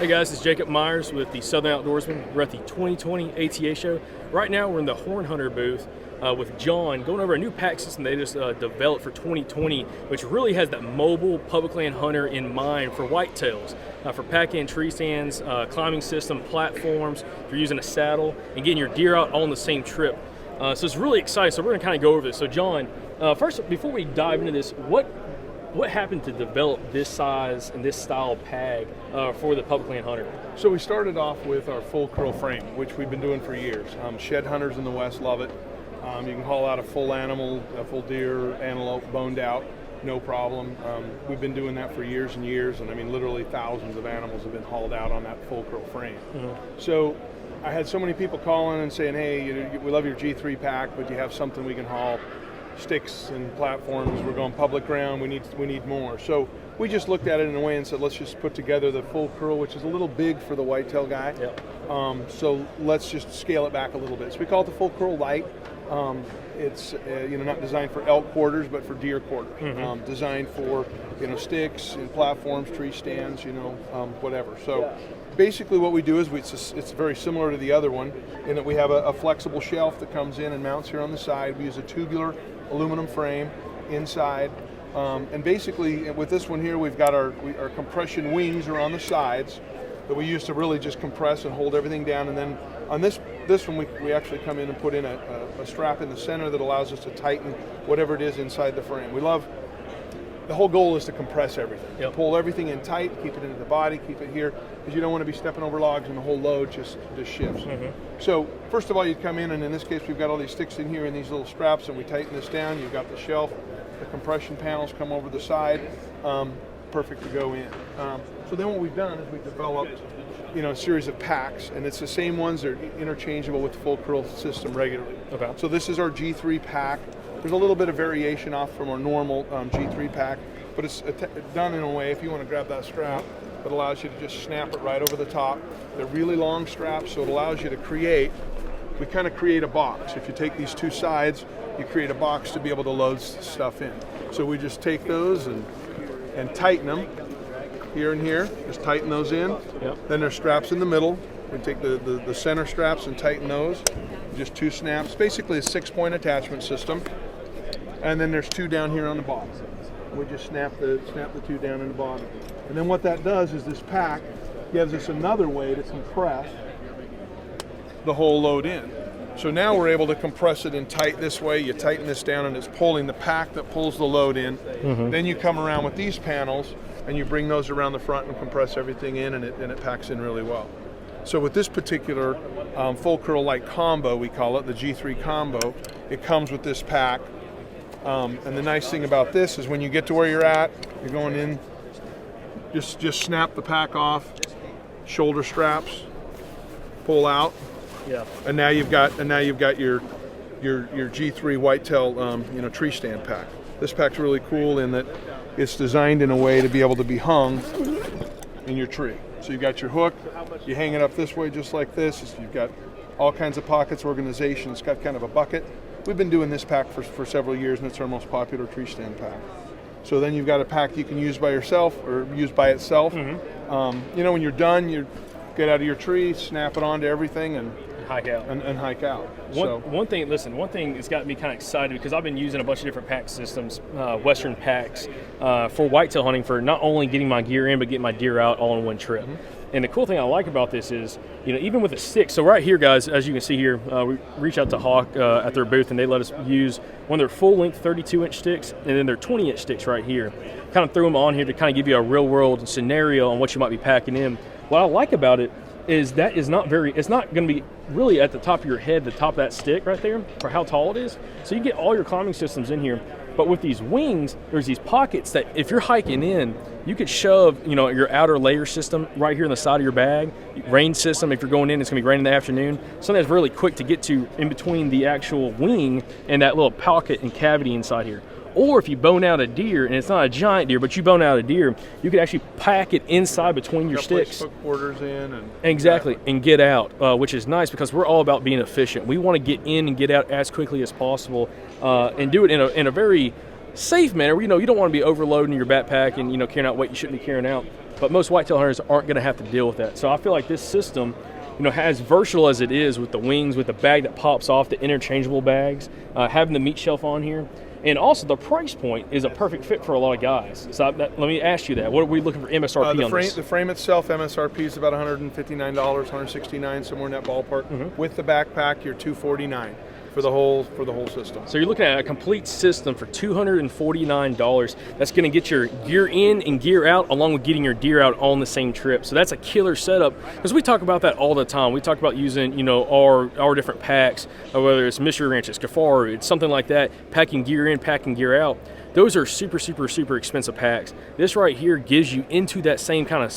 Hey guys, it's Jacob Myers with the Southern Outdoorsman. We're at the 2020 ATA show. Right now we're in the Horn Hunter booth with John going over a new pack system they just developed for 2020, which really has that mobile public land hunter in mind for whitetails, for pack-in tree stands, climbing system, platforms, if you're using a saddle, and getting your deer out all on the same trip. So it's really exciting. So we're gonna kind of go over this. So John, first, before we dive into this, what happened to develop this size and this style pag for the public land hunter? So we started off with our full curl frame, which we've been doing for years. Shed hunters in the West love it. You can haul out a full animal, a full deer, antelope, boned out, no problem. We've been doing that for years and years, and I mean literally thousands of animals have been hauled out on that full curl frame. So I had so many people calling and saying, hey, we love your G3 pack, but you have something we can haul. Sticks and platforms, we're going public ground, we need more. So we just looked at it in a way and said, let's just put together the full curl, which is a little big for the whitetail guy. Yep. So let's just scale it back a little bit. So we call it the full curl LITE. It's not designed for elk quarters, but for deer quarters. Designed for sticks and platforms, tree stands, whatever. So basically what we do is it's very similar to the other one in that we have a flexible shelf that comes in and mounts here on the side. We use a tubular aluminum frame inside, and basically with this one here we've got our compression wings are on the sides that we use to really just compress and hold everything down, and then on this one we actually come in and put in a strap in the center that allows us to tighten whatever it is inside the frame. The whole goal is to compress everything. Yep. Pull everything in tight, keep it into the body, keep it here, because you don't want to be stepping over logs and the whole load just shifts. So first of all, you'd come in, and in this case we've got all these sticks in here and these little straps, and we tighten this down. You've got the shelf, the compression panels come over the side, perfect to go in. So then what we've done is we've developed a series of packs, and it's the same ones that are interchangeable with the full curl system regularly. Okay. So this is our G3 pack. There's a little bit of variation off from our normal G3 pack, but it's done in a way, if you want to grab that strap, that allows you to just snap it right over the top. They're really long straps, so it allows you to we kind of create a box. If you take these two sides, you create a box to be able to load stuff in. So we just take those and tighten them here and here, just tighten those in. Yep. Then there's straps in the middle. We take the center straps and tighten those. Just two snaps, basically a 6-point attachment system. And then there's two down here on the bottom. We just snap the two down in the bottom. And then what that does is this pack gives us another way to compress the whole load in. So now we're able to compress it in tight this way. You tighten this down and it's pulling the pack that pulls the load in. Then you come around with these panels and you bring those around the front and compress everything in, and it packs in really well. So with this particular full curl LITE combo, we call it the G3 combo, it comes with this pack. And the nice thing about this is when you get to where you're at, you're going in, just snap the pack off, shoulder straps, pull out, and now you've got your G3 whitetail tree stand pack. This pack's really cool in that it's designed in a way to be able to be hung in your tree. So you've got your hook, you hang it up this way just like this. You've got all kinds of pockets, organization. It's got kind of a bucket. We've been doing this pack for several years, and it's our most popular tree stand pack. So then you've got a pack you can use by yourself or use by itself. When you're done, you get out of your tree, snap it onto everything, and hike out. And hike out. One thing that's got me kind of excited, because I've been using a bunch of different pack systems, Western packs, for whitetail hunting, for not only getting my gear in, but getting my deer out all in one trip. And the cool thing I like about this is, even with a stick, so right here, guys, as you can see here, we reached out to Hawk at their booth, and they let us use one of their full-length 32-inch sticks, and then their 20-inch sticks right here. Kind of threw them on here to kind of give you a real-world scenario on what you might be packing in. What I like about it is that it's not going to be really at the top of your head, the top of that stick right there, for how tall it is. So you get all your climbing systems in here. But with these wings, there's these pockets that if you're hiking in, you could shove, your outer layer system right here in the side of your bag. Rain system, if you're going in, it's going to be raining in the afternoon. Something that's really quick to get to in between the actual wing and that little pocket and cavity inside here. Or if you bone out a deer, and it's not a giant deer, but you bone out a deer, you could actually pack it inside between your sticks. Hook quarters in. And get out, which is nice because we're all about being efficient. We want to get in and get out as quickly as possible, and do it in a very safe manner. You don't want to be overloading your backpack and carrying out what you shouldn't be carrying out. but most whitetail hunters aren't going to have to deal with that. So I feel like this system, as versatile as it is with the wings, with the bag that pops off, the interchangeable bags, having the meat shelf on here, and also the price point is a perfect fit for a lot of guys. So let me ask you that. What are we looking for MSRP on this? The frame itself, MSRP is about $159, $169, somewhere in that ballpark. With the backpack, you're $249 for the whole system. So you're looking at a complete system for $249. That's going to get your gear in and gear out, along with getting your deer out on the same trip. So that's a killer setup, because we talk about that all the time. We talk about using, our different packs, whether it's Mystery Ranch, it's Gafar, it's something like that, packing gear in, packing gear out. Those are super, super, super expensive packs. This right here gives you into that same kind of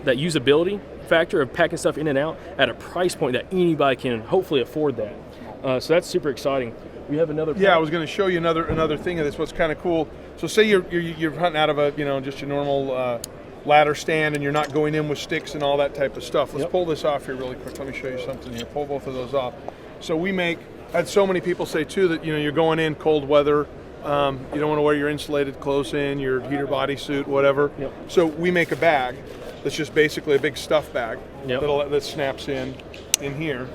that usability factor of packing stuff in and out at a price point that anybody can hopefully afford that. So that's super exciting. We have another. Yeah, I was going to show you another thing of this. What's kind of cool. So say you're hunting out of a just your normal ladder stand, and you're not going in with sticks and all that type of stuff. Let's pull this off here really quick. Let me show you something here. Pull both of those off. So I had so many people say too that you're going in cold weather. You don't want to wear your insulated clothes in, your heater bodysuit, whatever. Yep. So we make a bag that's just basically a big stuff bag that snaps in here,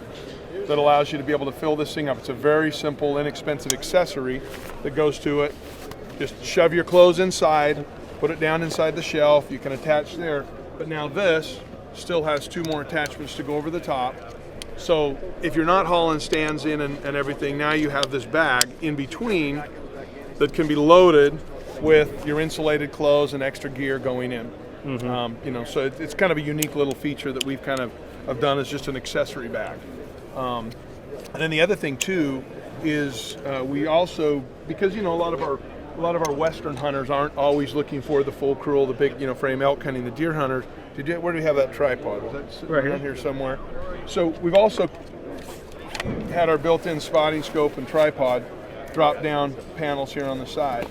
that allows you to be able to fill this thing up. It's a very simple, inexpensive accessory that goes to it. Just shove your clothes inside, put it down inside the shelf. You can attach there. But now this still has 2 more attachments to go over the top. So if you're not hauling stands in and everything, now you have this bag in between that can be loaded with your insulated clothes and extra gear going in. So it's kind of a unique little feature that we've kind of done as just an accessory bag. And then the other thing too is we also, because a lot of our Western hunters aren't always looking for the full cruel, the big frame elk hunting, the deer hunters. Where do we have that tripod? Was that sitting right here somewhere? So we've also had our built-in spotting scope and tripod drop down panels here on the side.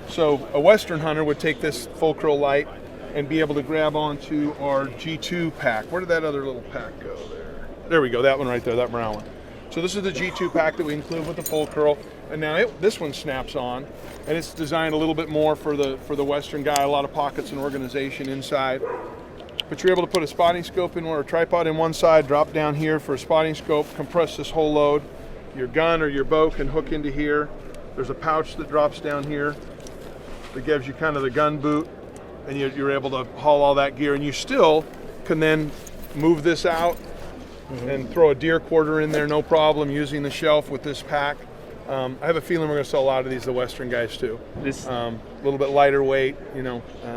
So a Western hunter would take this full cruel LITE and be able to grab onto our G2 pack. Where did that other little pack go there? There we go, that one right there, that brown one. So this is the G2 pack that we include with the full curl, and now this one snaps on, and it's designed a little bit more for the Western guy, a lot of pockets and organization inside. But you're able to put a spotting scope in or a tripod in one side, drop down here for a spotting scope, compress this whole load. Your gun or your bow can hook into here. There's a pouch that drops down here that gives you kind of the gun boot, and you're able to haul all that gear, and you still can then move this out and throw a deer quarter in there, no problem, using the shelf with this pack. I have a feeling we're going to sell a lot of these, the Western guys too. A little bit lighter weight,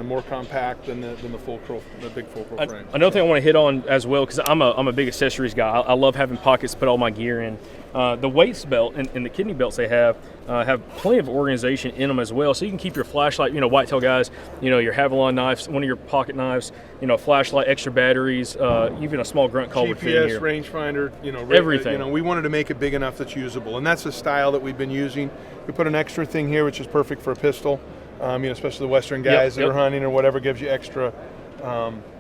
more compact than the full curl, the big full curl frame. Another thing I want to hit on as well, because I'm a big accessories guy. I love having pockets to put all my gear in. The waist belt and the kidney belts they have plenty of organization in them as well. So you can keep your flashlight, whitetail guys, your Havalon knives, one of your pocket knives, flashlight, extra batteries, even a small grunt call would fit in here. GPS, rangefinder, everything. We wanted to make it big enough that's usable, and that's the style that we've been using. We put an extra thing here, which is perfect for a pistol, especially the Western guys that are hunting or whatever, gives you extra,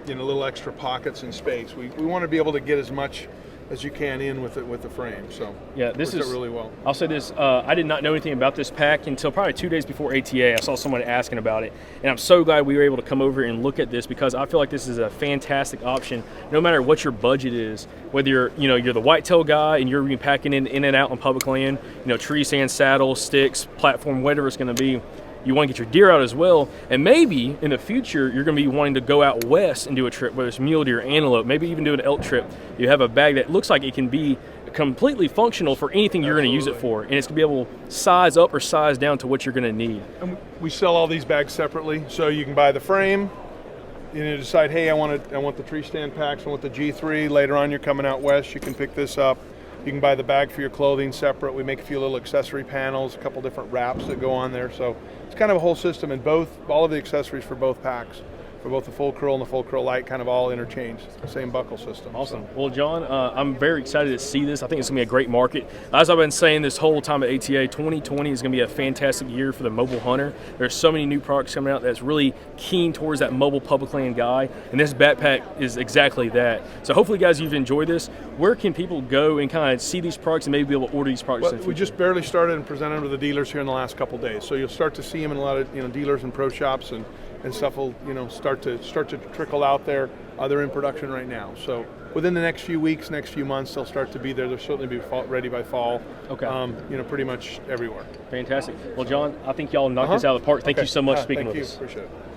little extra pockets and space. We want to be able to get as much as you can in with the frame. So yeah, this is really well. I'll say this: I did not know anything about this pack until probably 2 days before ATA. I saw someone asking about it, and I'm so glad we were able to come over and look at this, because I feel like this is a fantastic option, no matter what your budget is. Whether you're the whitetail guy and you're packing in and out on public land, tree stand, saddle, sticks, platform, whatever it's going to be. You want to get your deer out as well, and maybe in the future you're going to be wanting to go out west and do a trip, whether it's mule deer, antelope, maybe even do an elk trip. You have a bag that looks like it can be completely functional for anything you're going to use it for, and it's going to be able to size up or size down to what you're going to need. And we sell all these bags separately, so you can buy the frame. Decide, hey, I want the tree stand packs, I want the G3. Later on, you're coming out west, you can pick this up. You can buy the bag for your clothing separate. We make a few little accessory panels, a couple different wraps that go on there. So it's kind of a whole system, and all of the accessories for both packs, for both the full curl and the full curl LITE, kind of all interchanged. Same buckle system. Awesome. So. Well, John, I'm very excited to see this. I think it's going to be a great market. As I've been saying this whole time at ATA, 2020 is going to be a fantastic year for the mobile hunter. There's so many new products coming out that's really keen towards that mobile public land guy, and this backpack is exactly that. So hopefully, guys, you've enjoyed this. Where can people go and kind of see these products and maybe be able to order these products? Well, we just barely started and presented them to the dealers here in the last couple of days. So you'll start to see them in a lot of dealers and pro shops and and stuff will start to trickle out there. They're in production right now, so within the next few weeks, next few months, they'll start to be there. They'll certainly be ready by fall. Okay. Pretty much everywhere. Fantastic. Well, John, I think y'all knocked this out of the park. Thank you so much for speaking with us. Thank you. Appreciate it.